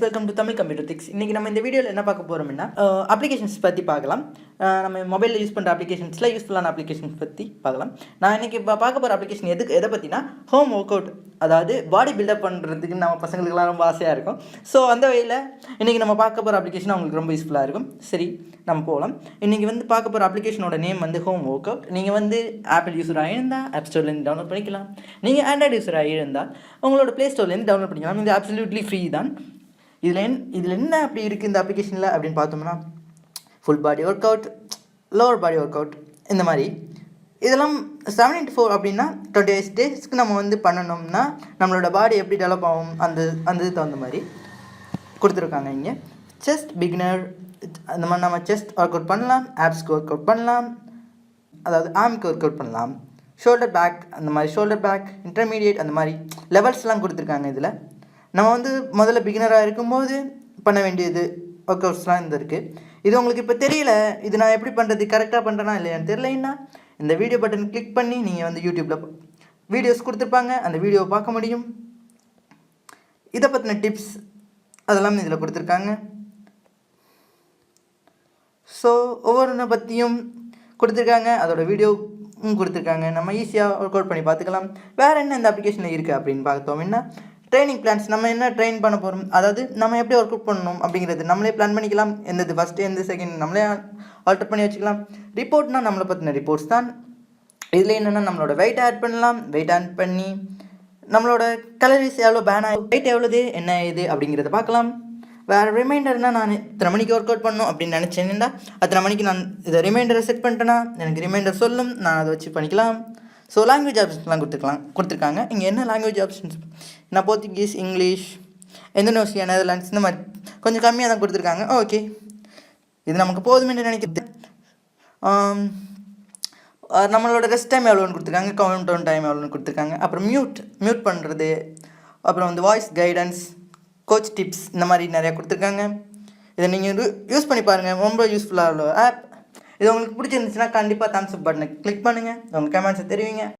Welcome to Tamil computer tricks. இன்றைக்கி நம்ம இந்த வீடியோவில் என்ன பார்க்க போகிறோம்னா அப்ளிகேஷன்ஸ் பற்றி பார்க்கலாம். நம்ம மொபைலில் யூஸ் பண்ணுற அப்ளிகேஷன்ஸில் யூஸ்ஃபுல்லான அப்ளிகேஷன்ஸ் பற்றி பார்க்கலாம். நான் இன்றைக்கி பார்க்க போகிற அப்ளிகேஷன் எதை பற்றினா ஹோம் ஒர்க் அவுட், அதாவது பாடி பில்டப் பண்ணுறதுக்கு நம்ம பசங்களுக்குலாம் ரொம்ப ஆசையாக இருக்கும். ஸோ அந்த வகையில் இன்றைக்கி நம்ம பார்க்க போகிற அப்ளிகேஷன் அவங்களுக்கு ரொம்ப யூஸ்ஃபுல்லாக இருக்கும். சரி, நம்ம போகலாம். இன்றைக்கி பார்க்க போகிற அப்ளிகேஷனோட நேம் ஹோம் ஒர்க் அவுட். நீங்கள் ஆப்பிள் யூஸராக இருந்தால் ஆப் ஸ்டோர்லேருந்து டவுன்லோட் பண்ணிக்கலாம். நீங்கள் ஆண்ட்ராய்டு யூஸராக இருந்தால் உங்களோட ப்ளே ஸ்டோர்லேருந்து டவுன்லோட் பண்ணிக்கலாம். இது அப்சல்யூட்லி ஃப்ரீ தான். இதில் என்ன அப்படி இருக்குது இந்த அப்ளிகேஷனில் அப்படின்னு பார்த்தோம்னா, full body work out, lower body work out, இந்த மாதிரி இதெல்லாம் 7-4 அப்படின்னா 28 டேஸ்க்கு நம்ம பண்ணணும்னா நம்மளோட பாடி எப்படி டெவலப் ஆகும் அந்த இதுக்கு தகுந்த மாதிரி கொடுத்துருக்காங்க. இங்கே செஸ்ட் பிகினர் அந்த மாதிரி நம்ம செஸ்ட் ஒர்க் அவுட் பண்ணலாம், ஆப்ஸ்க்கு ஒர்க் அவுட் பண்ணலாம், அதாவது ஆர்முக்கு ஒர்க் அவுட் பண்ணலாம், ஷோல்டர் பேக் அந்த மாதிரி ஷோல்டர் பேக், இன்டர்மீடியேட் அந்த மாதிரி லெவல்ஸ்லாம் கொடுத்துருக்காங்க. இதில் நம்ம முதல்ல பிகினராக இருக்கும்போது பண்ண வேண்டியது ஒர்க் அவுட்ஸ்லாம் இருக்குது. இது உங்களுக்கு இப்போ தெரியல, இது நான் எப்படி பண்ணுறது, கரெக்டாக பண்ணுறேன்னா இல்லையான்னு தெரியலைன்னா இந்த வீடியோ பட்டன் கிளிக் பண்ணி நீங்கள் யூடியூப்பில் வீடியோஸ் கொடுத்துருப்பாங்க, அந்த வீடியோவை பார்க்க முடியும். இதை பற்றின டிப்ஸ் அதெல்லாம் இதில் கொடுத்துருக்காங்க. ஸோ ஒவ்வொன்றை பற்றியும் கொடுத்துருக்காங்க, அதோட வீடியோவும் கொடுத்துருக்காங்க. நம்ம ஈஸியாக ஒர்க் அவுட் பண்ணி பார்த்துக்கலாம். வேறு என்ன இந்த அப்ளிகேஷனில் இருக்குது அப்படின்னு பார்த்தோம்னா, ட்ரைனிங் பிளான்ஸ், நம்ம என்ன ட்ரெயின் பண்ண போகிறோம், அதாவது நம்ம எப்படி ஒர்க் அவுட் பண்ணணும் அப்படிங்கிறது நம்மளே பிளான் பண்ணிக்கலாம். எந்தது ஃபஸ்ட்டு எந்த செகண்ட் நம்மளே ஆல்டர் பண்ணி வச்சுக்கலாம். ரிப்போர்ட்னால் நம்மளை பற்றின ரிப்போர்ட்ஸ் தான். இதில் என்னென்னா நம்மளோட வெயிட் ஆட் பண்ணலாம். வெயிட் ஆட் பண்ணி நம்மளோட கலரிஸ் எவ்வளோ பேன் ஆகும், வெயிட் எவ்வளோது என்ன இது அப்படிங்கிறத பார்க்கலாம். வேறு ரிமைண்டர்னால் நான் இத்தனை மணிக்கு ஒர்க் அவுட் பண்ணணும் அப்படின்னு நினச்சேன்னா அத்தனை மணிக்கு நான் இதை ரிமைண்டரை செட் பண்ணிட்டேன்னா எனக்கு ரிமைண்டர் சொல்லும், நான் அதை வச்சு பண்ணிக்கலாம். ஸோ லாங்குவேஜ் ஆப்ஷன்ஸ்லாம் கொடுத்துருக்காங்க. இங்கே என்ன லாங்குவேஜ் ஆப்ஷன்ஸ், நான் போர்த்துகீஸ், இங்கிலீஷ், இந்தோனேஷியா, நெதர்லாண்ட்ஸ் இந்த மாதிரி கொஞ்சம் கம்மியாக தான் கொடுத்துருக்காங்க. ஓகே, இது நமக்கு போதுமென்று நினைக்கிறது. நம்மளோட ரெஸ்ட் டைம் எவ்வளோன்னு கொடுத்துருக்காங்க, கவுண்ட் டவுன் டைம் எவ்வளோன்னு கொடுத்துருக்காங்க. அப்புறம் மியூட் பண்ணுறது, அப்புறம் வாய்ஸ் கைடன்ஸ், கோச் டிப்ஸ், இந்த மாதிரி நிறையா கொடுத்துருக்காங்க. இதை நீங்கள் யூஸ் பண்ணி பாருங்கள், ரொம்ப யூஸ்ஃபுல்லாக உள்ள ஆப். இது உங்களுக்கு பிடிச்சிருந்துச்சுன்னா கண்டிப்பாக தம்ஸ் அப் பட்டனை கிளிக் பண்ணுங்கள், உங்கள் கமெண்ட்ஸை தெரிவிங்க.